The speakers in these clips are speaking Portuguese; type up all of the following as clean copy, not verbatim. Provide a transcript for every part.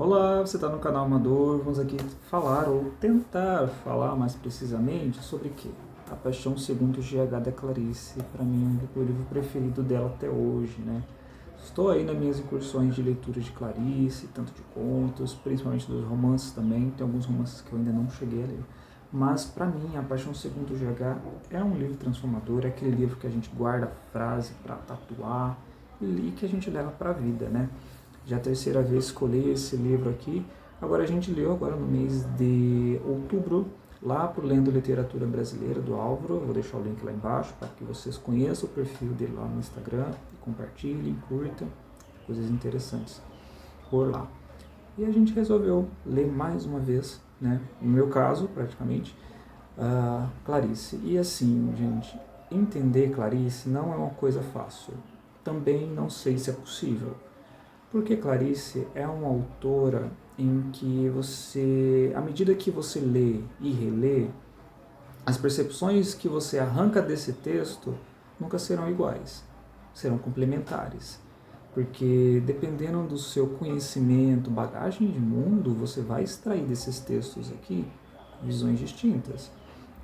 Olá, você está no canal Amador. Vamos aqui falar ou tentar falar mais precisamente sobre o quê? A Paixão Segundo GH da Clarice, para mim é o livro preferido dela até hoje, né? Estou aí nas minhas incursões de leitura de Clarice, tanto de contos, principalmente dos romances também. Tem alguns romances que eu ainda não cheguei a ler. Mas para mim, A Paixão Segundo GH é um livro transformador, é aquele livro que a gente guarda a frase para tatuar e que a gente leva para a vida, né? Já a terceira vez escolhi esse livro aqui. Agora a gente leu agora no mês de outubro, lá para o Lendo Literatura Brasileira do Álvaro. Vou deixar o link lá embaixo para que vocês conheçam o perfil dele lá no Instagram, compartilhem, curtam, coisas interessantes por lá. E a gente resolveu ler mais uma vez, né? No meu caso, praticamente, Clarice. E assim, gente, entender Clarice não é uma coisa fácil. Também não sei se é possível. Porque Clarice é uma autora em que você, à medida que você lê e relê, as percepções que você arranca desse texto nunca serão iguais, serão complementares. Porque dependendo do seu conhecimento, bagagem de mundo, você vai extrair desses textos aqui visões distintas.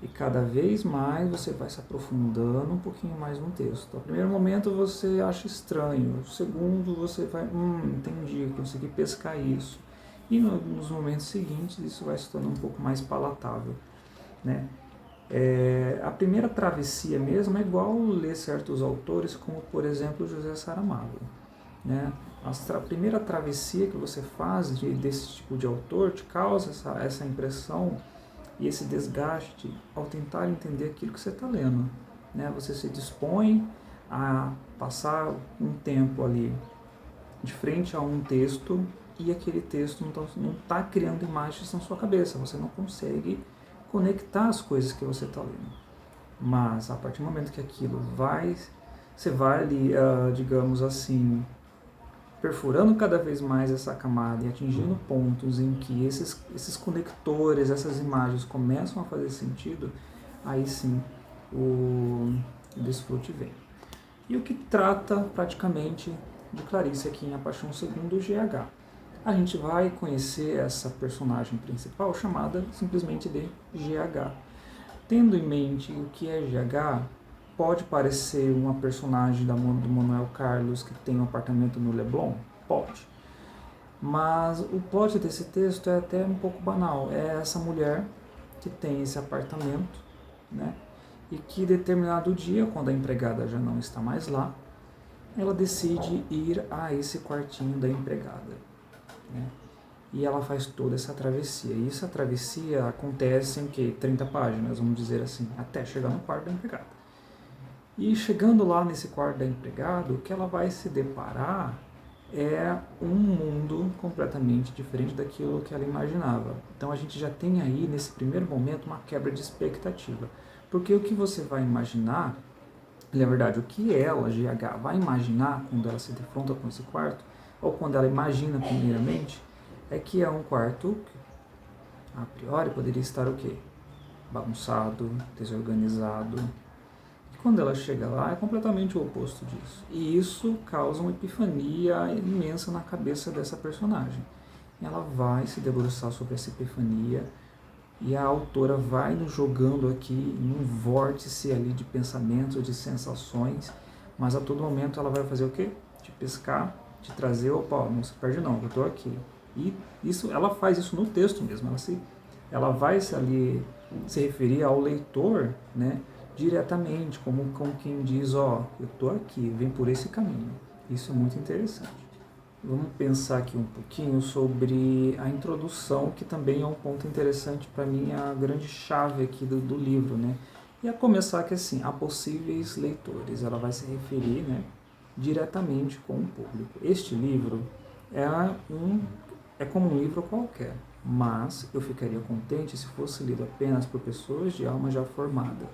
E cada vez mais você vai se aprofundando um pouquinho mais no texto. No primeiro momento você acha estranho, no segundo você vai, entendi, consegui pescar isso. E nos momentos seguintes isso vai se tornando um pouco mais palatável, né? A primeira travessia mesmo é igual ler certos autores, como por exemplo José Saramago, né? A primeira travessia que você faz desse tipo de autor te causa essa impressão e esse desgaste ao tentar entender aquilo que você está lendo, né? Você se dispõe a passar um tempo ali de frente a um texto e aquele texto não está criando imagens na sua cabeça, você não consegue conectar as coisas que você está lendo. Mas a partir do momento que aquilo você vai ali, digamos assim, perfurando cada vez mais essa camada e atingindo pontos em que esses conectores, essas imagens começam a fazer sentido, aí sim o desfrute vem. E o que trata praticamente de Clarice aqui em A Paixão Segundo GH? A gente vai conhecer essa personagem principal chamada simplesmente de GH. Tendo em mente o que é GH, pode parecer uma personagem do Manuel Carlos que tem um apartamento no Leblon? Pode. Mas o plot desse texto é até um pouco banal. É essa mulher que tem esse apartamento, né? E que determinado dia, quando a empregada já não está mais lá, ela decide ir a esse quartinho da empregada, né? E ela faz toda essa travessia. E essa travessia acontece em que 30 páginas, vamos dizer assim, até chegar no quarto da empregada. E chegando lá nesse quarto da empregada, o que ela vai se deparar é um mundo completamente diferente daquilo que ela imaginava. Então a gente já tem aí, nesse primeiro momento, uma quebra de expectativa. Porque o que você vai imaginar, na verdade, o que ela, GH, vai imaginar quando ela se defronta com esse quarto, ou quando ela imagina primeiramente, é que é um quarto que, a priori, poderia estar o quê? Bagunçado, desorganizado. E quando ela chega lá, é completamente o oposto disso. E isso causa uma epifania imensa na cabeça dessa personagem. Ela vai se debruçar sobre essa epifania e a autora vai nos jogando aqui num vórtice ali de pensamentos, de sensações, mas a todo momento ela vai fazer o quê? Te pescar, te trazer, opa, não se perde não, eu estou aqui. E isso, ela faz isso no texto mesmo, ela vai se referir ao leitor, né, diretamente, como quem diz, eu estou aqui, vem por esse caminho. Isso é muito interessante. Vamos pensar aqui um pouquinho sobre a introdução, que também é um ponto interessante para mim, a grande chave aqui do livro, né? E a começar que assim, a possíveis leitores, ela vai se referir, né, diretamente com o público. Este livro é como um livro qualquer, mas eu ficaria contente se fosse lido apenas por pessoas de alma já formada.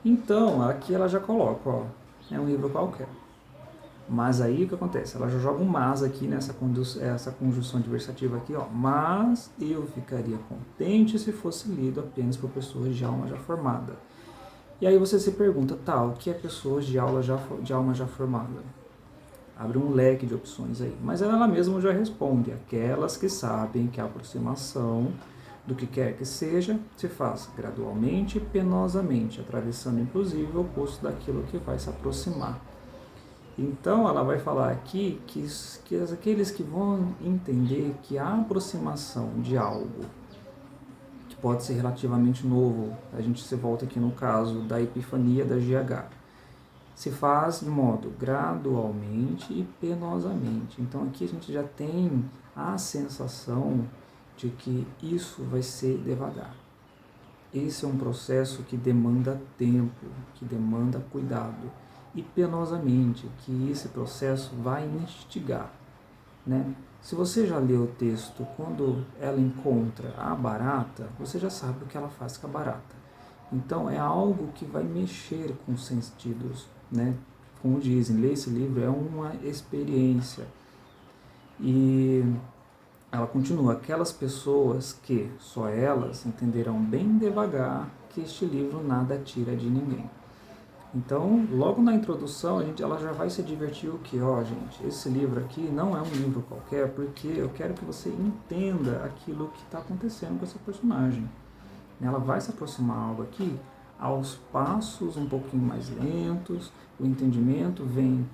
Então, aqui ela já coloca, é um livro qualquer. Mas aí o que acontece? Ela já joga um mas aqui nessa essa conjunção adversativa aqui, mas eu ficaria contente se fosse lido apenas por pessoas de alma já formada. E aí você se pergunta, o que é pessoas de alma já formada? abre um leque de opções aí. Mas ela mesma já responde, aquelas que sabem que a aproximação do que quer que seja se faz gradualmente e penosamente, atravessando inclusive o oposto daquilo que vai se aproximar. Então ela vai falar aqui que aqueles que vão entender que a aproximação de algo que pode ser relativamente novo, a gente se volta aqui no caso da epifania da GH, se faz de modo gradualmente e penosamente. Então aqui a gente já tem a sensação de que isso vai ser devagar. Esse é um processo que demanda tempo, que demanda cuidado. E penosamente, que esse processo vai instigar, né? Se você já leu o texto, quando ela encontra a barata, você já sabe o que ela faz com a barata. Então é algo que vai mexer com os sentidos, né? Como dizem, ler esse livro é uma experiência. E ela continua, aquelas pessoas que só elas entenderão bem devagar que este livro nada tira de ninguém. Então, logo na introdução, ela já vai se divertir o que, gente, esse livro aqui não é um livro qualquer, porque eu quero que você entenda aquilo que está acontecendo com essa personagem. Ela vai se aproximar algo aqui aos passos um pouquinho mais lentos, o entendimento vem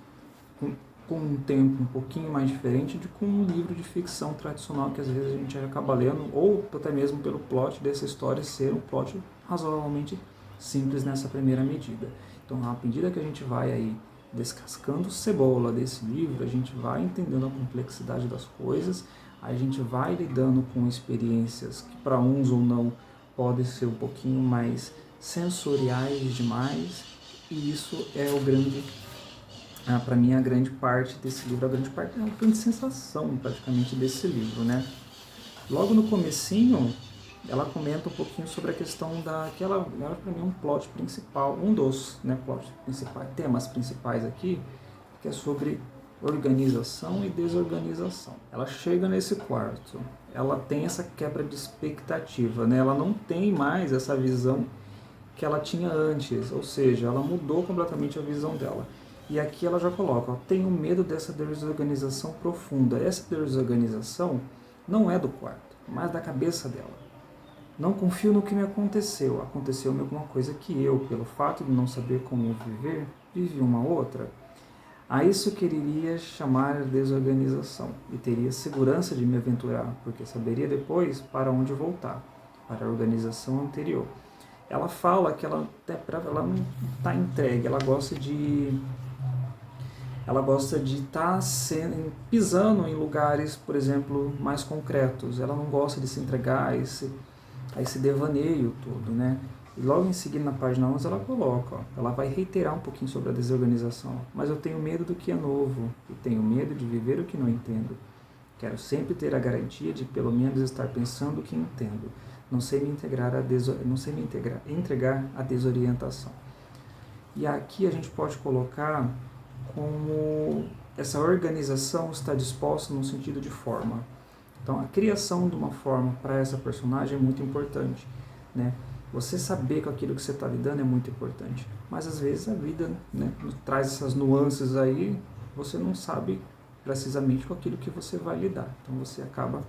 com um tempo um pouquinho mais diferente de com um livro de ficção tradicional que às vezes a gente acaba lendo, ou até mesmo pelo plot dessa história ser um plot razoavelmente simples nessa primeira medida. Então, à medida que a gente vai aí descascando cebola desse livro, a gente vai entendendo a complexidade das coisas, a gente vai lidando com experiências que para uns ou não podem ser um pouquinho mais sensoriais demais, e isso é o grande, para mim, a grande parte desse livro, a grande sensação praticamente desse livro, né? Logo no comecinho, ela comenta um pouquinho sobre a questão que ela para mim é um plot principal, um dos plot principais, temas principais aqui, que é sobre organização e desorganização. Ela chega nesse quarto, ela tem essa quebra de expectativa, né? Ela não tem mais essa visão que ela tinha antes, ou seja, ela mudou completamente a visão dela. E aqui ela já coloca, tenho medo dessa desorganização profunda. Essa desorganização não é do quarto, mas da cabeça dela. Não confio no que me aconteceu. Aconteceu-me alguma coisa que eu, pelo fato de não saber como viver, vivi uma outra. A isso eu quereria chamar de desorganização e teria segurança de me aventurar, porque saberia depois para onde voltar, para a organização anterior. Ela fala que ela não está entregue, ela gosta de estar pisando em lugares, por exemplo, mais concretos. Ela não gosta de se entregar a esse devaneio todo, né? E logo em seguida, na página 11, ela coloca, ela vai reiterar um pouquinho sobre a desorganização. Mas eu tenho medo do que é novo, e tenho medo de viver o que não entendo. Quero sempre ter a garantia de pelo menos estar pensando o que entendo. Não sei me entregar à desorientação. E aqui a gente pode colocar como essa organização está disposta no sentido de forma. Então, a criação de uma forma para essa personagem é muito importante, né? Você saber com aquilo que você está lidando é muito importante. Mas, às vezes, a vida, né, traz essas nuances aí, você não sabe precisamente com aquilo que você vai lidar. Então, você acaba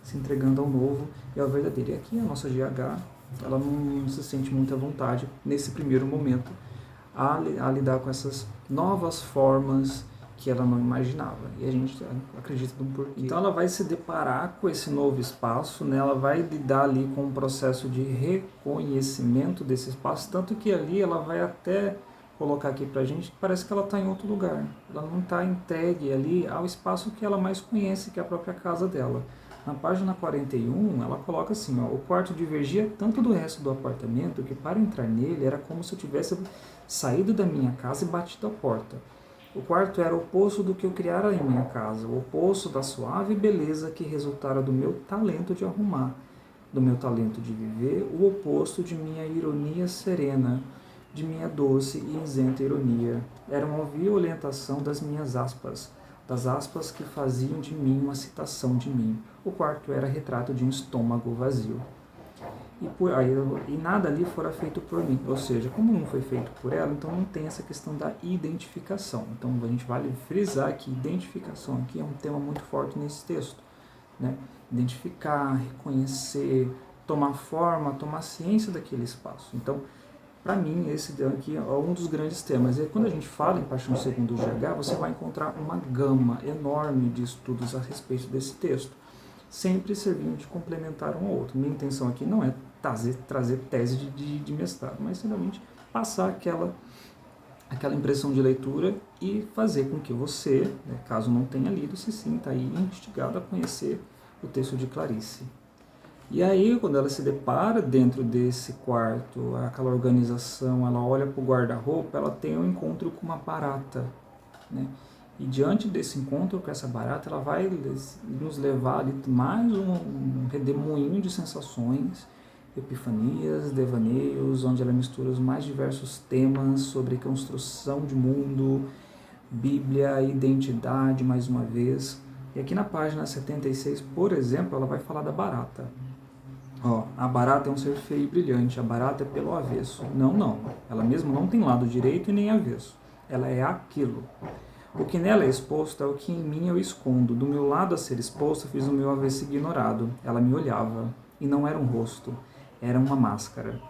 se entregando ao novo e ao verdadeiro. E aqui a nossa GH, ela não se sente muito à vontade, nesse primeiro momento, a lidar com essas novas formas que ela não imaginava, e a gente acredita no porquê. Então ela vai se deparar com esse novo espaço, né? Ela vai lidar ali com um processo de reconhecimento desse espaço, tanto que ali ela vai até colocar aqui pra gente que parece que ela está em outro lugar, ela não está entregue ali ao espaço que ela mais conhece, que é a própria casa dela. Na página 41, ela coloca assim, o quarto divergia tanto do resto do apartamento que para entrar nele era como se eu tivesse saído da minha casa e batido a porta. O quarto era o oposto do que eu criara em minha casa, o oposto da suave beleza que resultara do meu talento de arrumar, do meu talento de viver, o oposto de minha ironia serena, de minha doce e isenta ironia. Era uma violentação das minhas aspas, das aspas que faziam de mim uma citação de mim. O quarto era retrato de um estômago vazio. E nada ali fora feito por mim. Ou seja, como não foi feito por ela, então não tem essa questão da identificação. Então a gente vale frisar que identificação aqui é um tema muito forte nesse texto, né? Identificar, reconhecer, tomar forma, tomar ciência daquele espaço. Então, para mim, esse aqui é um dos grandes temas. E quando a gente fala em Paixão segundo o GH, você vai encontrar uma gama enorme de estudos a respeito desse texto, sempre servindo de complementar um ao outro. Minha intenção aqui não é trazer tese de mestrado, mas simplesmente passar aquela impressão de leitura e fazer com que você, né, caso não tenha lido, se sinta aí instigado a conhecer o texto de Clarice. E aí, quando ela se depara dentro desse quarto, aquela organização, ela olha para o guarda-roupa, ela tem um encontro com uma barata, né? E diante desse encontro com essa barata, ela vai nos levar ali mais um redemoinho de sensações, epifanias, devaneios, onde ela mistura os mais diversos temas sobre construção de mundo, Bíblia, identidade, mais uma vez. E aqui na página 76, por exemplo, ela vai falar da barata. A barata é um ser feio e brilhante, a barata é pelo avesso. Não. Ela mesma não tem lado direito e nem avesso. Ela é aquilo. O que nela é exposto é o que em mim eu escondo. Do meu lado a ser exposto, fiz o meu avesso ignorado. Ela me olhava. E não era um rosto, era uma máscara.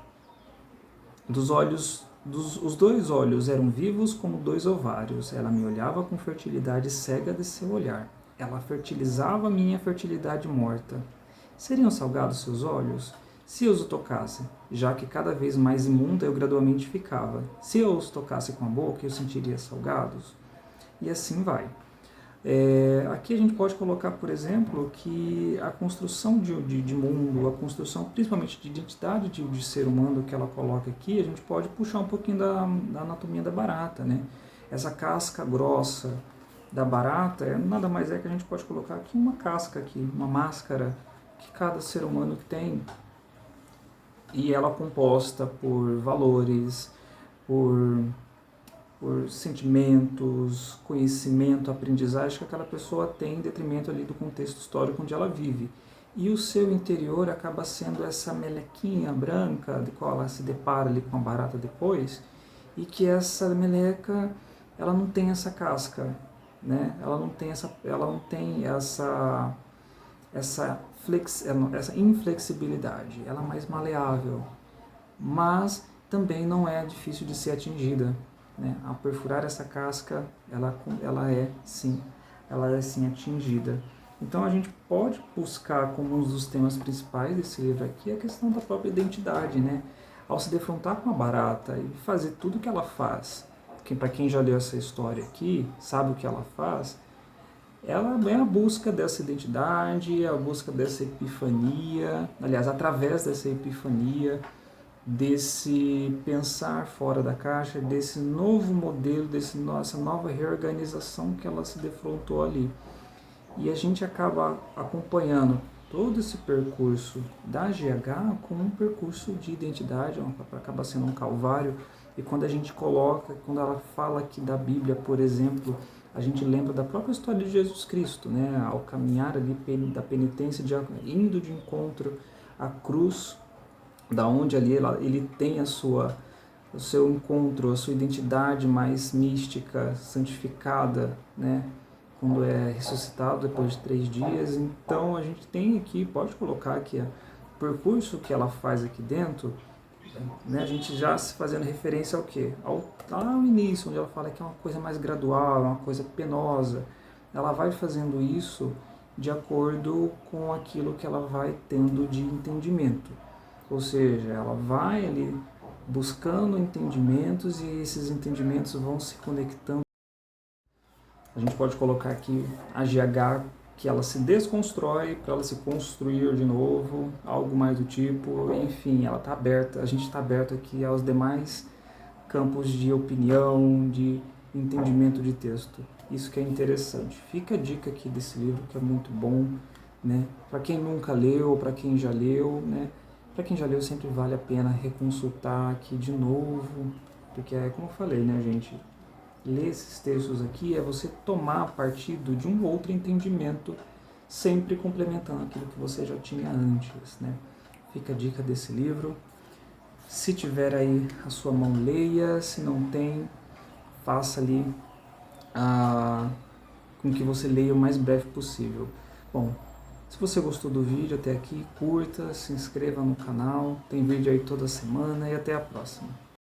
Os dois olhos eram vivos como dois ovários. Ela me olhava com fertilidade cega de seu olhar. Ela fertilizava minha fertilidade morta. Seriam salgados seus olhos? Se eu os tocasse, já que cada vez mais imunda eu gradualmente ficava. Se eu os tocasse com a boca, eu sentiria salgados? E assim vai. Aqui a gente pode colocar, por exemplo, que a construção de mundo, a construção principalmente de identidade de ser humano que ela coloca aqui, a gente pode puxar um pouquinho da anatomia da barata, né? Essa casca grossa da barata nada mais é que a gente pode colocar aqui uma casca, aqui, uma máscara que cada ser humano tem, e ela é composta por valores, por sentimentos, conhecimento, aprendizagem que aquela pessoa tem em detrimento ali do contexto histórico onde ela vive. E o seu interior acaba sendo essa melequinha branca, de qual ela se depara ali com a barata depois, e que essa meleca, ela não tem essa casca, né? Ela não tem essa inflexibilidade, ela é mais maleável, mas também não é difícil de ser atingida, né? Ao perfurar essa casca, ela é sim atingida. Então a gente pode buscar como um dos temas principais desse livro aqui a questão da própria identidade, né? Ao se defrontar com a barata e fazer tudo o que ela faz, que para quem já leu essa história aqui, sabe o que ela faz, ela é a busca dessa identidade, a busca dessa epifania, aliás, através dessa epifania, desse pensar fora da caixa, desse novo modelo, dessa nova reorganização que ela se defrontou ali. E a gente acaba acompanhando todo esse percurso da GH como um percurso de identidade, acaba sendo um calvário. E quando a gente coloca, quando ela fala aqui da Bíblia, por exemplo, a gente lembra da própria história de Jesus Cristo, né? Ao caminhar ali da penitência, indo de encontro à cruz, da onde ali ele tem o seu encontro, a sua identidade mais mística, santificada, né? Quando é ressuscitado depois de 3 dias. Então a gente tem aqui, pode colocar aqui o percurso que ela faz aqui dentro, né? A gente já se fazendo referência ao quê? Ao início, onde ela fala que é uma coisa mais gradual, uma coisa penosa. Ela vai fazendo isso de acordo com aquilo que ela vai tendo de entendimento. Ou seja, ela vai ali buscando entendimentos e esses entendimentos vão se conectando. A gente pode colocar aqui a GH, que ela se desconstrói para ela se construir de novo, algo mais do tipo. Enfim, ela está aberta, a gente está aberto aqui aos demais campos de opinião, de entendimento de texto. Isso que é interessante. Fica a dica aqui desse livro, que é muito bom, né? Para quem nunca leu, para quem já leu, né? Para quem já leu, sempre vale a pena reconsultar aqui de novo, porque é como eu falei, né, gente? Ler esses textos aqui é você tomar partido de um outro entendimento, sempre complementando aquilo que você já tinha antes, né? Fica a dica desse livro. Se tiver aí a sua mão, leia. Se não tem, faça ali com que você leia o mais breve possível. Bom, se você gostou do vídeo até aqui, curta, se inscreva no canal. Tem vídeo aí toda semana e até a próxima.